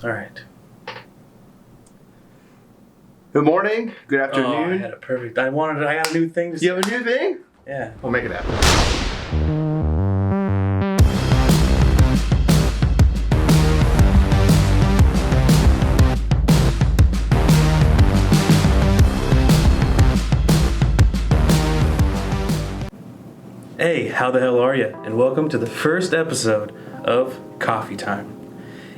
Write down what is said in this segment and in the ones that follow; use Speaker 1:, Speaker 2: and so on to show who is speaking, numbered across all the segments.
Speaker 1: All right.
Speaker 2: Good morning. Good
Speaker 1: Oh, I
Speaker 2: afternoon.
Speaker 1: had it perfect. I got a new thing to say.
Speaker 2: You have a new thing?
Speaker 1: Yeah.
Speaker 2: We'll make it happen.
Speaker 1: Hey, how the hell are you? And welcome to the first episode of Coffee Time.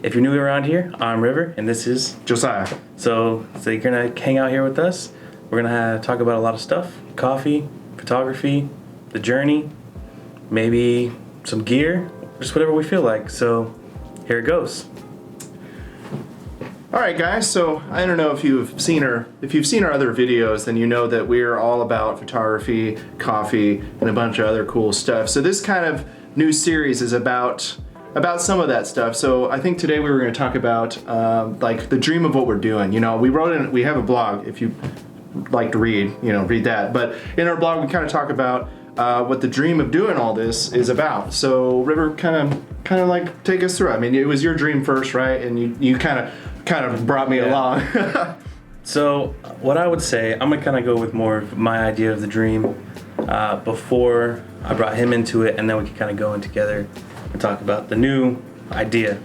Speaker 1: If you're new around here, I'm River, and this is
Speaker 2: Josiah.
Speaker 1: So you're gonna hang out here with us. We're gonna talk about a lot of stuff: coffee, photography, the journey, maybe some gear, just whatever we feel like. So here it goes.
Speaker 2: All right, guys. So I don't know if you've seen our other videos, then you know that we are all about photography, coffee, and a bunch of other cool stuff. So this kind of new series is about some of that stuff. So I think today we were going to talk about like the dream of what we're doing. You know, we have a blog. If you like to read, read that. But in our blog, we kind of talk about what the dream of doing all this is about. So River, kind of like take us through. I mean, it was your dream first, right? And you kind of brought me along.
Speaker 1: So what I would say, I'm gonna kind of go with more of my idea of the dream before I brought him into it, and then we could kind of go in together and talk about the new idea.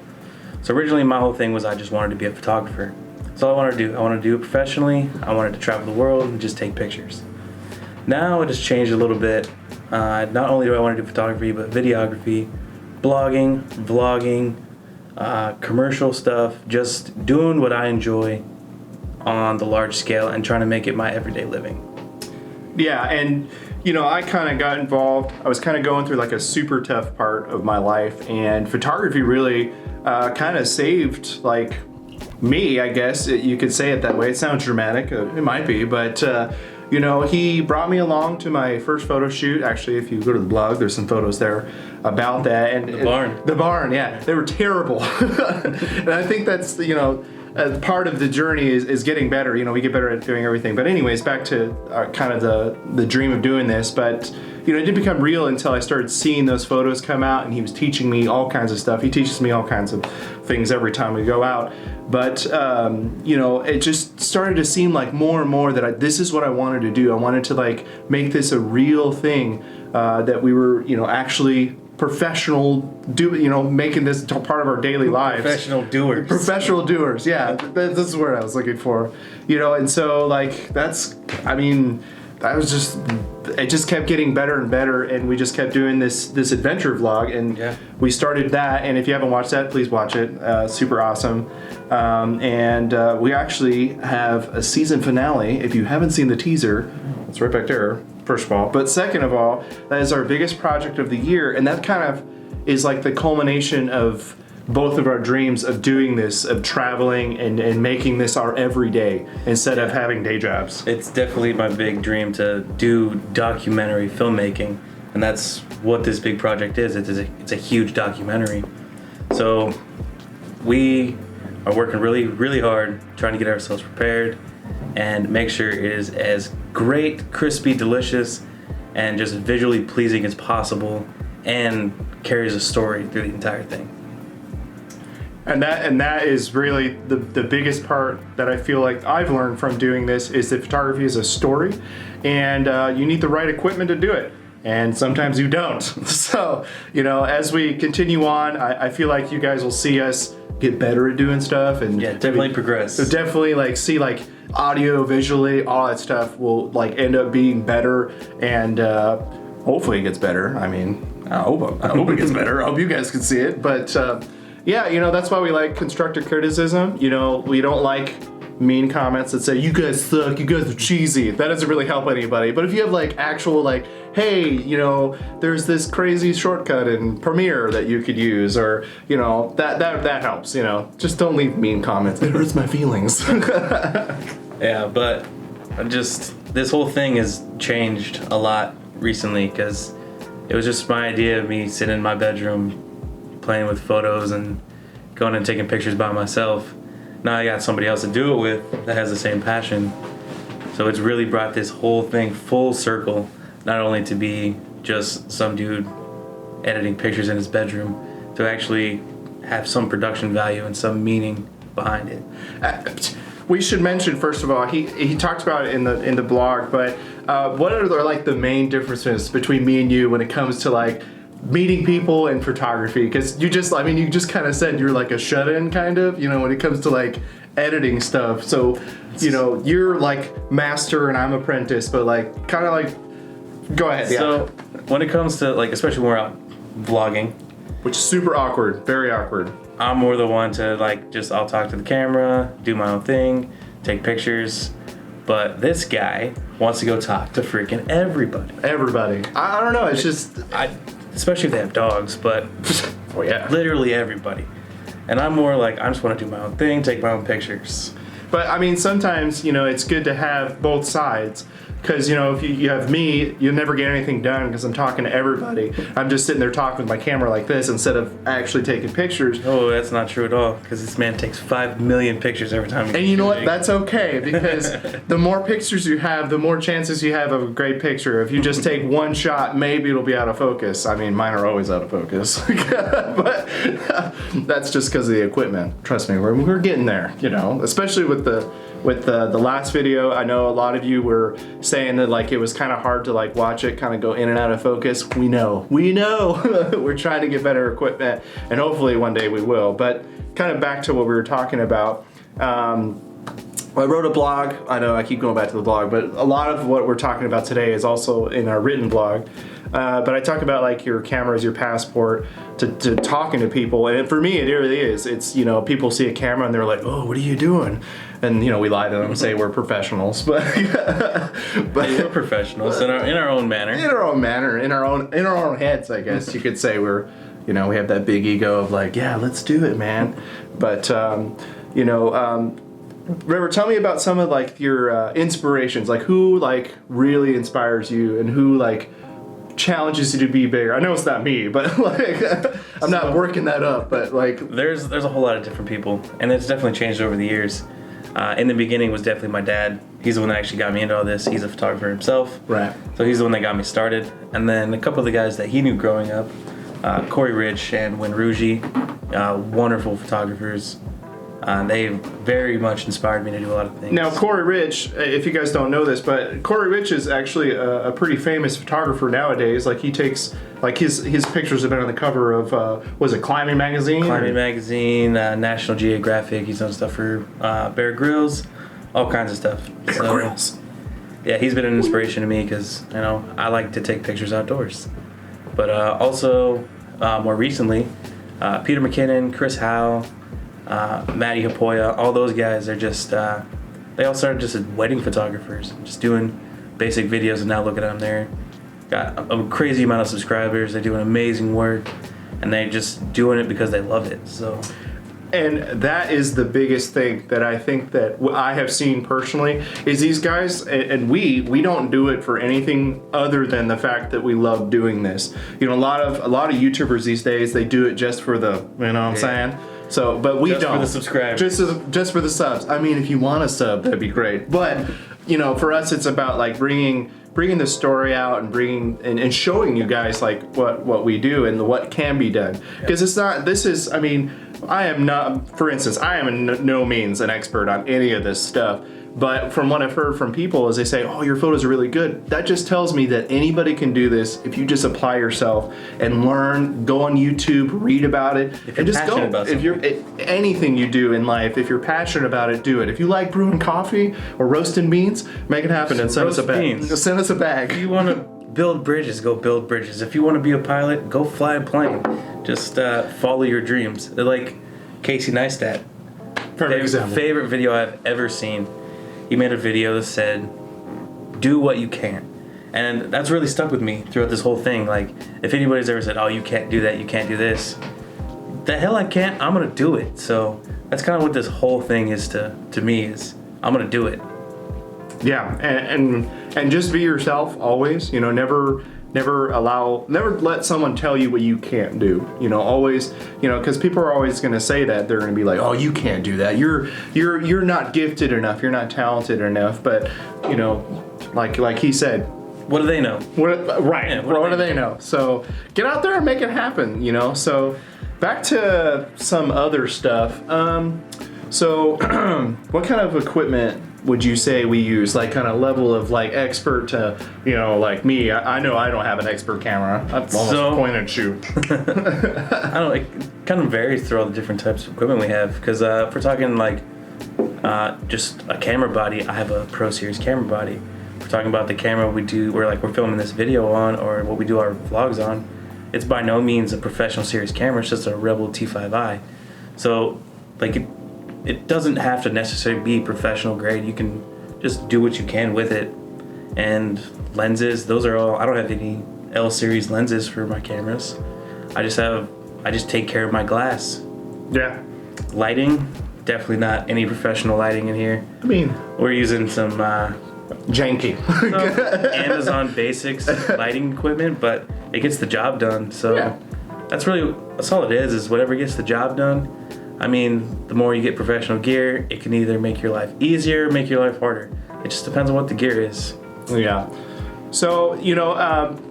Speaker 1: So originally my whole thing was I just wanted to be a photographer. That's all I wanted to do. I wanted to do it professionally. I wanted to travel the world and just take pictures. Now it has changed a little bit. Not only do I want to do photography, but videography, blogging, vlogging, commercial stuff, just doing what I enjoy on the large scale and trying to make it my everyday living.
Speaker 2: Yeah, and I kind of got involved. I was kind of going through like a super tough part of my life, and photography really kind of saved like me, I guess you could say it that way. It sounds dramatic, it might be, but he brought me along to my first photo shoot. Actually, if you go to the blog, there's some photos there about that. And the barn, yeah, they were terrible. And I think that's part of the journey is getting better. We get better at doing everything. But anyways, back to kind of the dream of doing this. But it didn't become real until I started seeing those photos come out, and he was teaching me all kinds of stuff. He teaches me all kinds of things every time we go out. But it just started to seem like more and more that this is what I wanted to do. I wanted to like make this a real thing, that we were actually professional making this part of our daily lives.
Speaker 1: Professional doers,
Speaker 2: yeah, that's the word I was looking for. And so like it just kept getting better and better, and we just kept doing this adventure vlog, and we started that. And if you haven't watched that, please watch it. Super awesome. And we actually have a season finale. If you haven't seen the teaser, it's right back there, first of all. But second of all, that is our biggest project of the year, and that kind of is like the culmination of both of our dreams of doing this, of traveling and making this our everyday instead of having day jobs.
Speaker 1: It's definitely my big dream to do documentary filmmaking, and that's what this big project is. It's a huge documentary. So we are working really, really hard trying to get ourselves prepared and make sure it is as great, crispy, delicious, and just visually pleasing as possible, and carries a story through the entire thing.
Speaker 2: And that is really the biggest part that I feel like I've learned from doing this, is that photography is a story, and you need the right equipment to do it. And sometimes you don't. So, as we continue on, I feel like you guys will see us get better at doing stuff, and
Speaker 1: definitely progress.
Speaker 2: So definitely like see like audio, visually, all that stuff will like end up being better, and hopefully it gets better. I mean, I hope it gets better. I hope you guys can see it, but that's why we like constructive criticism. We don't like mean comments that say, you guys suck, you guys are cheesy. That doesn't really help anybody. But if you have like actual like, hey, there's this crazy shortcut in Premiere that you could use, or that helps. Just don't leave mean comments. It hurts my feelings.
Speaker 1: Yeah, but this whole thing has changed a lot recently, because it was just my idea of me sitting in my bedroom playing with photos and going and taking pictures by myself. Now I got somebody else to do it with that has the same passion. So it's really brought this whole thing full circle, not only to be just some dude editing pictures in his bedroom, to actually have some production value and some meaning behind it.
Speaker 2: We should mention, first of all, he talked about it in the blog, but what are like the main differences between me and you when it comes to like meeting people and photography? Because you just kind of said you're like a shut-in kind of, when it comes to like editing stuff. So, you're like master and I'm apprentice, but like kind of like, go ahead.
Speaker 1: So when it comes to like, especially when we're out vlogging,
Speaker 2: which is super awkward, very awkward.
Speaker 1: I'm more the one to like, I'll talk to the camera, do my own thing, take pictures. But this guy wants to go talk to freaking everybody.
Speaker 2: Everybody. I don't know. It's just,
Speaker 1: especially if they have dogs, but
Speaker 2: oh yeah,
Speaker 1: literally everybody. And I'm more like, I just want to do my own thing, take my own pictures.
Speaker 2: But I mean, sometimes, it's good to have both sides. Because, if you have me, you'll never get anything done because I'm talking to everybody. I'm just sitting there talking with my camera like this instead of actually taking pictures.
Speaker 1: Oh, that's not true at all, because this man takes 5 million pictures every time.
Speaker 2: And you know what? That's okay, because the more pictures you have, the more chances you have of a great picture. If you just take one shot, maybe it'll be out of focus. I mean, mine are always out of focus. But that's just because of the equipment. Trust me, we're getting there, especially with the last video. I know a lot of you were saying that like it was kind of hard to like watch it kind of go in and out of focus. We know we're trying to get better equipment, and hopefully one day we will. But kind of back to what we were talking about, I wrote a blog. I know I keep going back to the blog, but a lot of what we're talking about today is also in our written blog. But I talk about like your camera as your passport to talking to people, and for me it really is. It's people see a camera and they're like, oh, what are you doing? And we lie to them and say we're professionals, but
Speaker 1: we're professionals in our own manner.
Speaker 2: In our own manner, in our own heads, I guess you could say we're, we have that big ego of like, yeah, let's do it, man. But River, tell me about some of like your inspirations, like who like really inspires you and who like challenges you to be bigger. I know it's not me, but like I'm not working that up, but like
Speaker 1: there's a whole lot of different people, and it's definitely changed over the years. In the beginning was definitely my dad. He's the one that actually got me into all this. He's a photographer himself.
Speaker 2: Right.
Speaker 1: So he's the one that got me started. And then a couple of the guys that he knew growing up, Corey Rich and Win Rugi, wonderful photographers. They very much inspired me to do a lot of things.
Speaker 2: Now, Corey Rich, if you guys don't know this, but Corey Rich is actually a pretty famous photographer nowadays. Like he takes, like his pictures have been on the cover of, was it Climbing Magazine?
Speaker 1: Climbing Magazine, National Geographic. He's done stuff for Bear Grylls, all kinds of stuff.
Speaker 2: Bear Grylls.
Speaker 1: Yeah, he's been an inspiration to me because, I like to take pictures outdoors. But also, more recently, Peter McKinnon, Chris Howe, Matty Hapoya, all those guys are just, they all started just as wedding photographers, just doing basic videos, and now look at them, they're got a crazy amount of subscribers, they're doing amazing work, and they're just doing it because they love it, so.
Speaker 2: And that is the biggest thing that I think that I have seen personally is these guys, and we don't do it for anything other than the fact that we love doing this. A lot of YouTubers these days, they do it just for the, what I'm saying? So, but we
Speaker 1: just
Speaker 2: don't.
Speaker 1: For the subscribers.
Speaker 2: Just for the subs. I mean, if you want a sub, that'd be great. But, for us, it's about like bringing the story out and and showing you guys like what we do and what can be done. Because I am not, for instance, I am in no means an expert on any of this stuff. But from what I've heard from people is they say, oh, your photos are really good. That just tells me that anybody can do this if you just apply yourself and learn, go on YouTube, read about it, and just go. If you're anything you do in life, if you're passionate about it, do it. If you like brewing coffee or roasting beans, make it happen and send us a bag. Send us a bag.
Speaker 1: If you want to build bridges, go build bridges. If you want to be a pilot, go fly a plane. Just follow your dreams. They're like Casey Neistat.
Speaker 2: Perfect example.
Speaker 1: Favorite video I've ever seen. He made a video that said, do what you can. And that's really stuck with me throughout this whole thing. Like, if anybody's ever said, oh, you can't do that, you can't do this, the hell I can't, I'm gonna do it. So that's kind of what this whole thing is to me, is I'm gonna do it.
Speaker 2: Yeah, and just be yourself always. Never let someone tell you what you can't do. Always, because people are always going to say that. They're going to be like, oh, you can't do that. You're not gifted enough. You're not talented enough. But, like he said,
Speaker 1: what do they know?
Speaker 2: Right. Yeah, what do they know? So get out there and make it happen, So back to some other stuff. So, what kind of equipment would you say we use? Like, kind of level of like expert to, like me. I know I don't have an expert camera. That's almost point and shoot.
Speaker 1: I don't know. It kind of varies through all the different types of equipment we have. Because if we're talking like just a camera body, I have a Pro Series camera body. If we're talking about the camera we're filming this video on, or what we do our vlogs on, it's by no means a professional series camera. It's just a Rebel T5i. So, like it doesn't have to necessarily be professional grade. You can just do what you can with it. And lenses, those are all, I don't have any L series lenses for my cameras. I just take care of my glass.
Speaker 2: Yeah.
Speaker 1: Lighting, definitely not any professional lighting in here.
Speaker 2: I mean,
Speaker 1: we're using some
Speaker 2: janky
Speaker 1: Amazon Basics lighting equipment, but it gets the job done. So
Speaker 2: yeah.
Speaker 1: That's all it is whatever gets the job done. I mean, the more you get professional gear, it can either make your life easier or make your life harder. It just depends on what the gear is.
Speaker 2: Yeah. So,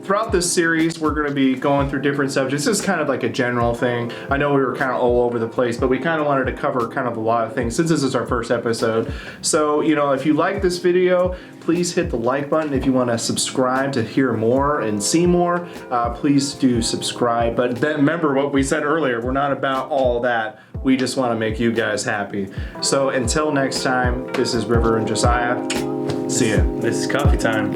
Speaker 2: throughout this series, we're going to be going through different subjects. This is kind of like a general thing. I know we were kind of all over the place, but we kind of wanted to cover kind of a lot of things since this is our first episode. So, if you like this video, please hit the like button. If you want to subscribe to hear more and see more, please do subscribe. But then remember what we said earlier, we're not about all that. We just want to make you guys happy. So until next time, this is River and Josiah. See ya.
Speaker 1: This is coffee time.